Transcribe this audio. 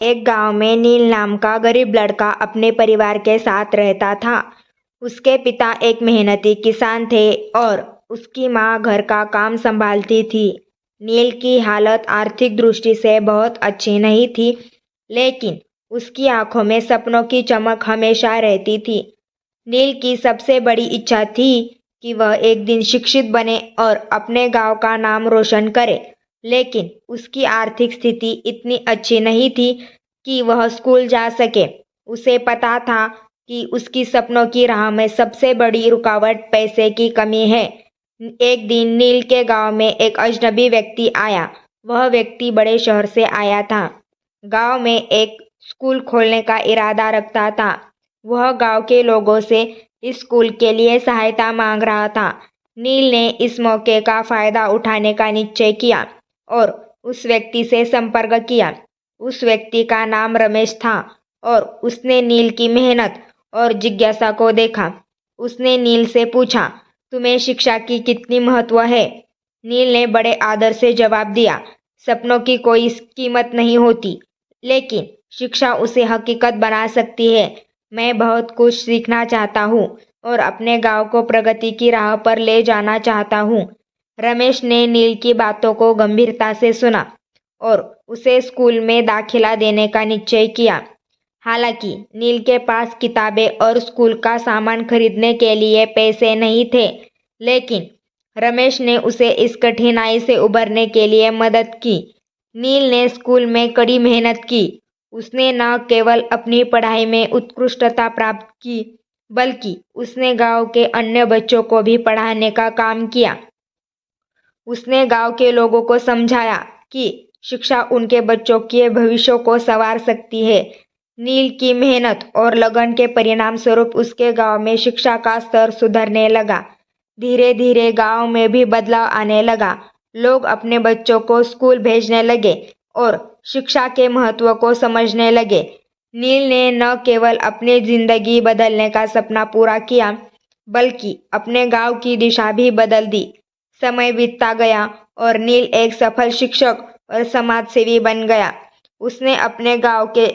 एक गांव में नील नाम का गरीब लड़का अपने परिवार के साथ रहता था। उसके पिता एक मेहनती किसान थे और उसकी माँ घर का काम संभालती थी। नील की हालत आर्थिक दृष्टि से बहुत अच्छी नहीं थी, लेकिन उसकी आंखों में सपनों की चमक हमेशा रहती थी। नील की सबसे बड़ी इच्छा थी कि वह एक दिन शिक्षित बने और अपने गांव का नाम रोशन करे, लेकिन उसकी आर्थिक स्थिति इतनी अच्छी नहीं थी कि वह स्कूल जा सके। उसे पता था कि उसकी सपनों की राह में सबसे बड़ी रुकावट पैसे की कमी है। एक दिन नील के गांव में एक अजनबी व्यक्ति आया। वह व्यक्ति बड़े शहर से आया था। गांव में एक स्कूल खोलने का इरादा रखता था। वह गांव के लोगों से इस स्कूल के लिए सहायता मांग रहा था। नील ने इस मौके का फायदा उठाने का निश्चय किया और उस व्यक्ति से संपर्क किया। उस व्यक्ति का नाम रमेश था और उसने नील की मेहनत और जिज्ञासा को देखा। उसने नील से पूछा, तुम्हें शिक्षा की कितनी महत्व है? नील ने बड़े आदर से जवाब दिया, सपनों की कोई कीमत नहीं होती, लेकिन शिक्षा उसे हकीकत बना सकती है। मैं बहुत कुछ सीखना चाहता हूँ और अपने गांव को प्रगति की राह पर ले जाना चाहता हूँ। रमेश ने नील की बातों को गंभीरता से सुना और उसे स्कूल में दाखिला देने का निश्चय किया। हालांकि नील के पास किताबें और स्कूल का सामान खरीदने के लिए पैसे नहीं थे, लेकिन रमेश ने उसे इस कठिनाई से उबरने के लिए मदद की। नील ने स्कूल में कड़ी मेहनत की। उसने न केवल अपनी पढ़ाई में उत्कृष्टता प्राप्त की, बल्कि उसने गांव के अन्य बच्चों को भी पढ़ाने का काम किया। उसने गांव के लोगों को समझाया कि शिक्षा उनके बच्चों के भविष्य को संवार सकती है। नील की मेहनत और लगन के परिणाम स्वरूप उसके गांव में शिक्षा का स्तर सुधरने लगा। धीरे धीरे गांव में भी बदलाव आने लगा। लोग अपने बच्चों को स्कूल भेजने लगे और शिक्षा के महत्व को समझने लगे। नील ने न केवल अपनी जिंदगी बदलने का सपना पूरा किया, बल्कि अपने गांव की दिशा भी बदल दी। समय बीतता गया और नील एक सफल शिक्षक और समाज सेवी बन गया। उसने अपने गांव के